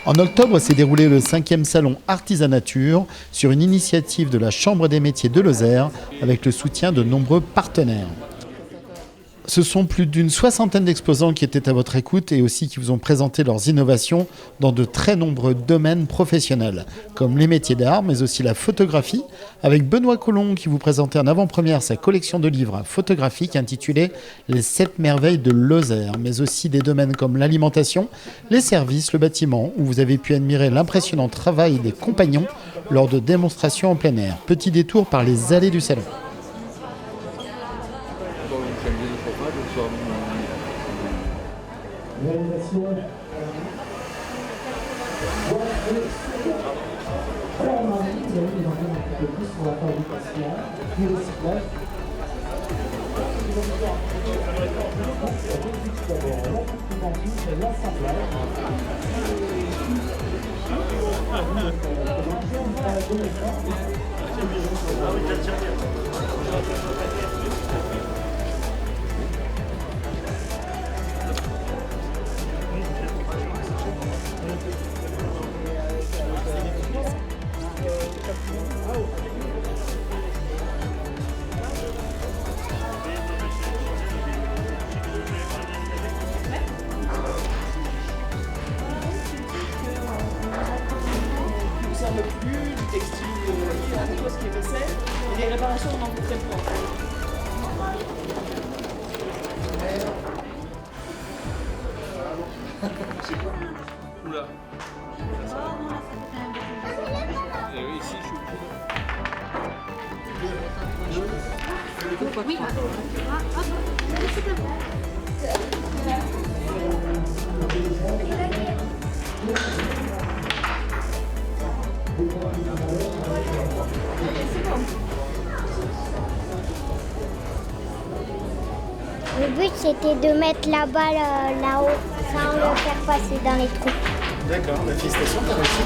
En octobre s'est déroulé le 5e salon Artisanature sur une initiative de la Chambre des métiers de Lozère avec le soutien de nombreux partenaires. Ce sont plus d'une soixantaine d'exposants qui étaient à votre écoute et aussi qui vous ont présenté leurs innovations dans de très nombreux domaines professionnels, comme les métiers d'art, mais aussi la photographie, avec Benoît Collomb qui vous présentait en avant-première sa collection de livres photographiques intitulée « Les 7 merveilles de Lozère », mais aussi des domaines comme l'alimentation, les services, le bâtiment, où vous avez pu admirer l'impressionnant travail des compagnons lors de démonstrations en plein air. Petit détour par les allées du salon. Réalisation. Alors, vous allez nous en dire un petit peu plus sur la fabrication, du recyclage. Plus du textile, il y a des choses qui est vaisselle et les réparations on en fait très peu. Oula. Et oui, ici, je suis Le but c'était de mettre la balle là-haut sans le faire passer dans les trous. D'accord, la félicitations, t'as réussi.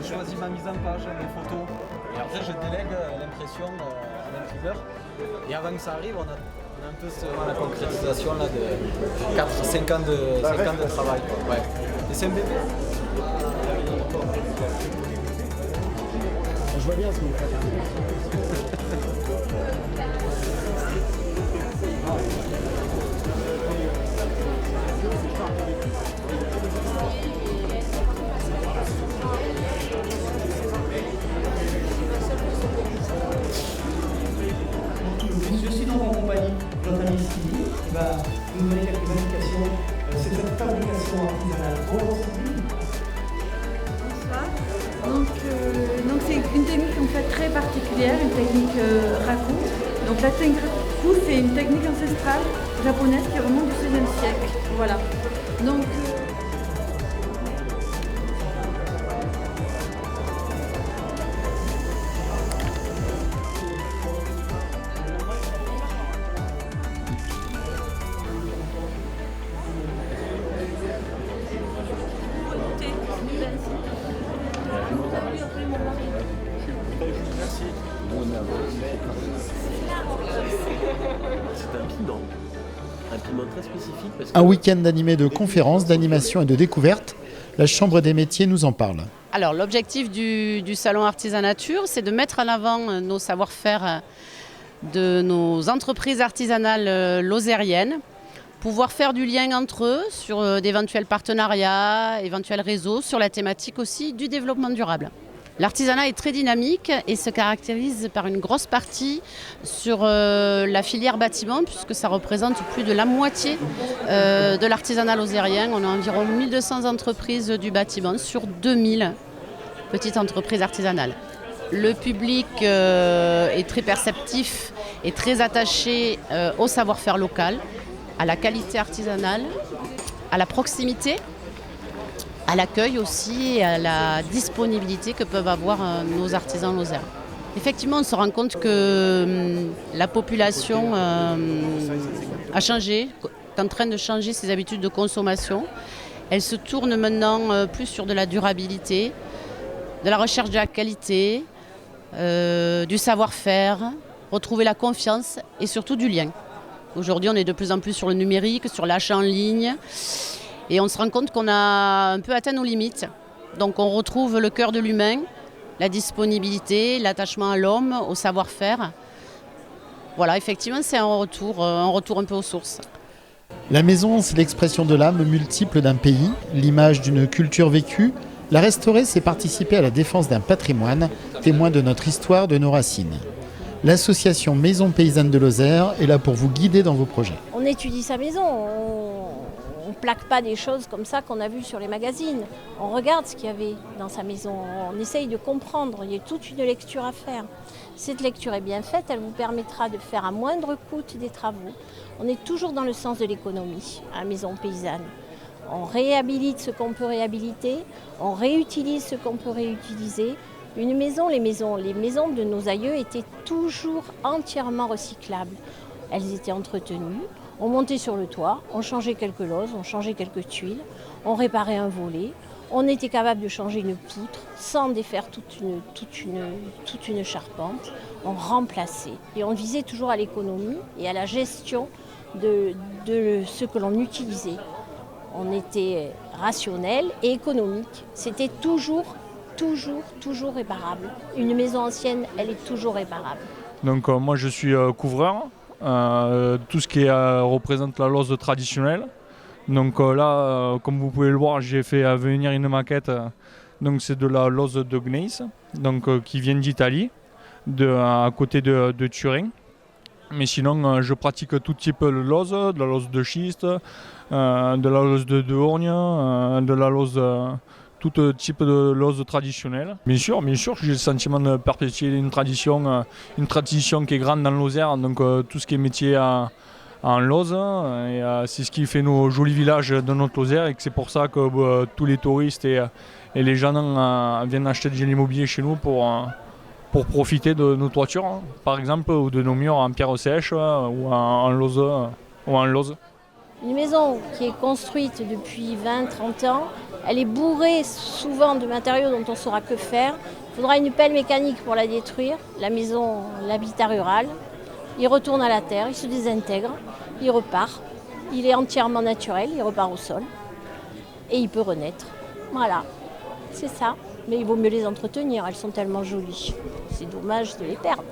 J'ai choisi ma mise en page, mes photos. Et après, je délègue l'impression à l'imprimeur. Et avant que ça arrive, on a un peu la concrétisation là, de 5 ans de travail. Ouais. Et c'est un bébé. Je vois bien ce que vous faites. Je suis donc en compagnie de notre ami Sylvie qui va nous donner quelques indications sur cette fabrication artisanale. Bonjour Sylvie. Donc c'est une technique en fait très particulière, une technique raku. Donc la technique raku c'est une technique ancestrale japonaise qui remonte du XVIe siècle. Voilà. Donc un piment très spécifique. Parce que Un week-end animé de conférences, d'animation et de découvertes. La Chambre des métiers nous en parle. Alors l'objectif du salon Artisanature, c'est de mettre en avant nos savoir-faire de nos entreprises artisanales lozériennes, pouvoir faire du lien entre eux sur d'éventuels partenariats, éventuels réseaux, sur la thématique aussi du développement durable. L'artisanat est très dynamique et se caractérise par une grosse partie sur la filière bâtiment puisque ça représente plus de la moitié de l'artisanat lozérien. On a environ 1200 entreprises du bâtiment sur 2000 petites entreprises artisanales. Le public est très perceptif et très attaché au savoir-faire local, à la qualité artisanale, à la proximité, à l'accueil aussi et à la disponibilité que peuvent avoir nos artisans lozéens. Effectivement, on se rend compte que la population a changé, est en train de changer ses habitudes de consommation. Elle se tourne maintenant plus sur de la durabilité, de la recherche de la qualité, du savoir-faire, retrouver la confiance et surtout du lien. Aujourd'hui, on est de plus en plus sur le numérique, sur l'achat en ligne et on se rend compte qu'on a un peu atteint nos limites. Donc on retrouve le cœur de l'humain, la disponibilité, l'attachement à l'homme, au savoir-faire. Voilà, effectivement, c'est un retour un peu aux sources. La maison, c'est l'expression de l'âme multiple d'un pays, l'image d'une culture vécue. La restaurer, c'est participer à la défense d'un patrimoine, témoin de notre histoire, de nos racines. L'association Maison Paysanne de Lozère est là pour vous guider dans vos projets. On étudie sa maison, on plaque pas des choses comme ça qu'on a vues sur les magazines. On regarde ce qu'il y avait dans sa maison, on essaye de comprendre, il y a toute une lecture à faire. Cette lecture est bien faite, elle vous permettra de faire à moindre coût des travaux. On est toujours dans le sens de l'économie à Maison Paysanne. On réhabilite ce qu'on peut réhabiliter, on réutilise ce qu'on peut réutiliser. Une maison, les maisons de nos aïeux étaient toujours entièrement recyclables. Elles étaient entretenues, on montait sur le toit, on changeait quelques lozes, on changeait quelques tuiles, on réparait un volet, on était capable de changer une poutre sans défaire toute une charpente, on remplaçait. Et on visait toujours à l'économie et à la gestion de ce que l'on utilisait. On était rationnel et économique. C'était toujours réparable. Une maison ancienne, elle est toujours réparable. Donc moi je suis couvreur, tout ce qui représente la loze traditionnelle. Donc là, comme vous pouvez le voir, j'ai fait venir une maquette. Donc c'est de la loze de gneiss, donc qui vient d'Italie, à côté de Turin. Mais sinon, je pratique tout type de loze, de la loze de schiste, de la loze de Horgne, de la loze, tout type de loze traditionnelle. Bien sûr, j'ai le sentiment de perpétuer une tradition qui est grande dans Lozère, donc tout ce qui est métier en loze, et c'est ce qui fait nos jolis villages de notre Lozère, et que c'est pour ça que tous les touristes et les gens viennent acheter de l'immobilier chez nous pour profiter de nos toitures, hein, par exemple, ou de nos murs en pierre sèche ou en lose. Une maison qui est construite depuis 20-30 ans, elle est bourrée souvent de matériaux dont on ne saura que faire. Il faudra une pelle mécanique pour la détruire. La maison, l'habitat rural, il retourne à la terre, il se désintègre, il repart. Il est entièrement naturel, il repart au sol et il peut renaître. Voilà, c'est ça. Mais il vaut mieux les entretenir, elles sont tellement jolies. C'est dommage de les perdre.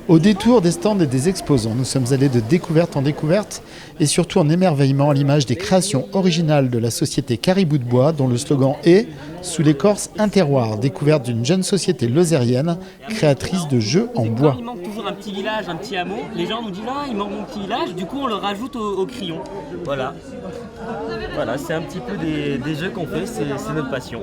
Au détour des stands et des exposants, nous sommes allés de découverte en découverte et surtout en émerveillement à l'image des créations originales de la société Caribou de Bois, dont le slogan est « Sous l'écorce, un terroir », découverte d'une jeune société lozérienne créatrice de jeux en bois. Il manque toujours un petit village, un petit hameau. Les gens nous disent « Ah, il manque mon petit village », du coup on le rajoute au crayon. Voilà, c'est un petit peu des jeux qu'on fait, c'est notre passion.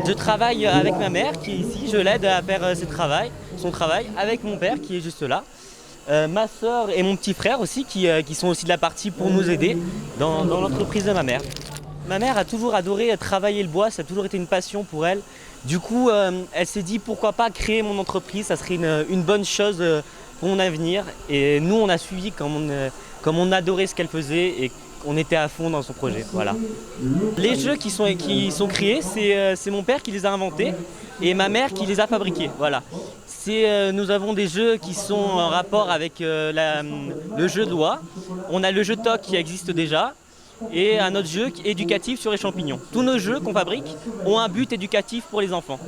Je travaille avec ma mère qui est ici, je l'aide à faire son travail, avec mon père qui est juste là. Ma soeur et mon petit frère aussi qui sont aussi de la partie pour nous aider dans l'entreprise de ma mère. Ma mère a toujours adoré travailler le bois, ça a toujours été une passion pour elle. Du coup, elle s'est dit pourquoi pas créer mon entreprise, ça serait une bonne chose pour mon avenir. Et nous, on a suivi comme on adorait ce qu'elle faisait et on était à fond dans son projet, voilà. Les jeux qui sont créés, c'est mon père qui les a inventés et ma mère qui les a fabriqués, voilà. Nous avons des jeux qui sont en rapport avec le jeu de loi. On a le jeu TOC qui existe déjà et un autre jeu éducatif sur les champignons. Tous nos jeux qu'on fabrique ont un but éducatif pour les enfants.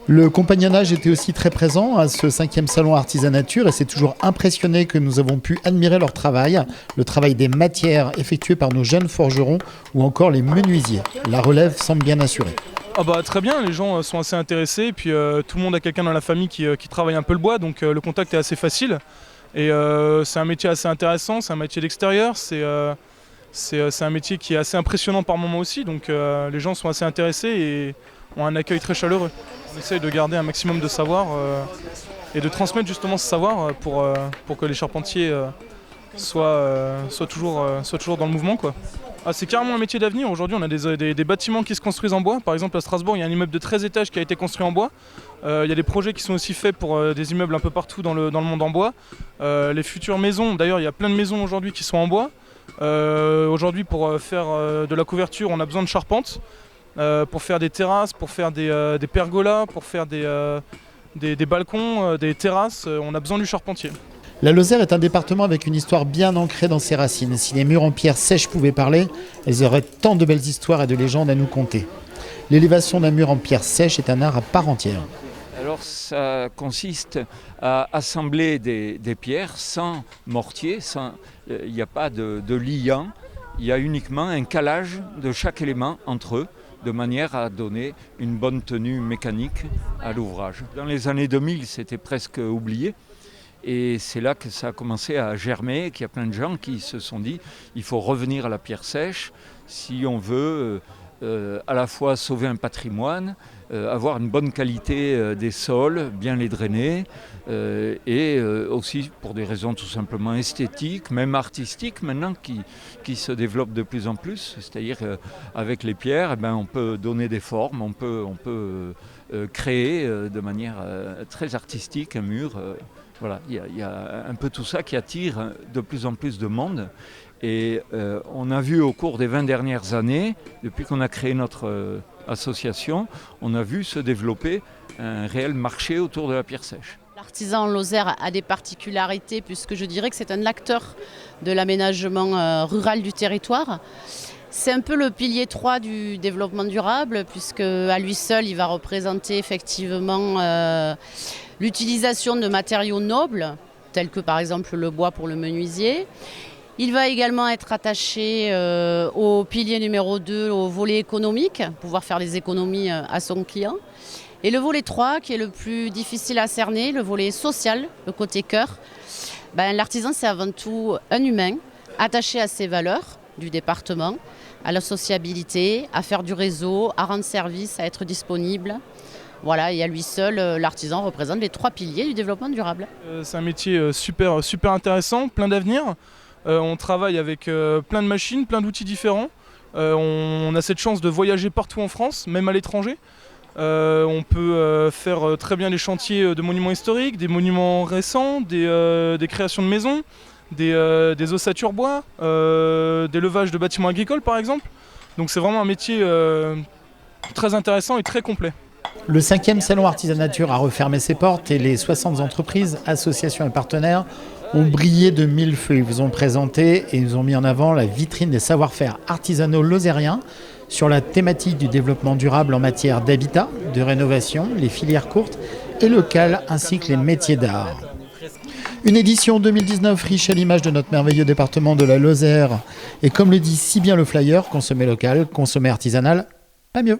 Le compagnonnage était aussi très présent à ce 5e salon Artisanature et c'est toujours impressionné que nous avons pu admirer leur travail, le travail des matières effectuées par nos jeunes forgerons ou encore les menuisiers. La relève semble bien assurée. Très bien, les gens sont assez intéressés et puis tout le monde a quelqu'un dans la famille qui travaille un peu le bois, donc le contact est assez facile. Et c'est un métier assez intéressant, c'est un métier d'extérieur, c'est un métier qui est assez impressionnant par moments aussi, donc les gens sont assez intéressés et ont un accueil très chaleureux. On essaye de garder un maximum de savoir et de transmettre justement ce savoir pour que les charpentiers soient toujours dans le mouvement, quoi. C'est carrément un métier d'avenir. Aujourd'hui, on a des bâtiments qui se construisent en bois. Par exemple, à Strasbourg, il y a un immeuble de 13 étages qui a été construit en bois. Il y a des projets qui sont aussi faits pour des immeubles un peu partout dans le monde en bois. Les futures maisons, d'ailleurs, il y a plein de maisons aujourd'hui qui sont en bois. Aujourd'hui, pour faire de la couverture, on a besoin de charpente. pour faire des terrasses, pour faire des pergolas, pour faire des balcons, des terrasses. On a besoin du charpentier. La Lozère est un département avec une histoire bien ancrée dans ses racines. Si les murs en pierre sèche pouvaient parler, elles auraient tant de belles histoires et de légendes à nous conter. L'élévation d'un mur en pierre sèche est un art à part entière. Alors ça consiste à assembler des pierres sans mortier, il n'y a pas de liant, il y a uniquement un calage de chaque élément entre eux, de manière à donner une bonne tenue mécanique à l'ouvrage. Dans les années 2000, c'était presque oublié. Et c'est là que ça a commencé à germer, qu'il y a plein de gens qui se sont dit il faut revenir à la pierre sèche si on veut à la fois sauver un patrimoine, avoir une bonne qualité des sols, bien les drainer, et aussi pour des raisons tout simplement esthétiques, même artistiques maintenant, qui se développent de plus en plus. C'est-à-dire avec les pierres, on peut donner des formes, on peut créer de manière très artistique un mur. Voilà, il y a un peu tout ça qui attire de plus en plus de monde. Et on a vu au cours des 20 dernières années, depuis qu'on a créé notre association, on a vu se développer un réel marché autour de la pierre sèche. L'artisan Lozère a des particularités puisque je dirais que c'est un acteur de l'aménagement rural du territoire. C'est un peu le pilier 3 du développement durable puisque à lui seul il va représenter effectivement l'utilisation de matériaux nobles tels que par exemple le bois pour le menuisier. Il va également être attaché au pilier numéro 2, au volet économique, pouvoir faire des économies à son client. Et le volet 3, qui est le plus difficile à cerner, le volet social, le côté cœur. L'artisan, c'est avant tout un humain attaché à ses valeurs du département, à la sociabilité, à faire du réseau, à rendre service, à être disponible. Voilà, et à lui seul, l'artisan représente les 3 piliers du développement durable. C'est un métier super intéressant, plein d'avenir. On travaille avec plein de machines, plein d'outils différents. On a cette chance de voyager partout en France, même à l'étranger. On peut faire très bien les chantiers de monuments historiques, des monuments récents, des créations de maisons, des ossatures bois, des levages de bâtiments agricoles par exemple. Donc c'est vraiment un métier très intéressant et très complet. Le 5e Salon Artisanature a refermé ses portes et les 60 entreprises, associations et partenaires ont brillé de mille feux. Ils vous ont présenté et ils ont mis en avant la vitrine des savoir-faire artisanaux lozériens sur la thématique du développement durable en matière d'habitat, de rénovation, les filières courtes et locales ainsi que les métiers d'art. Une édition 2019 riche à l'image de notre merveilleux département de la Lozère. Et comme le dit si bien le flyer, consommer local, consommer artisanal, pas mieux.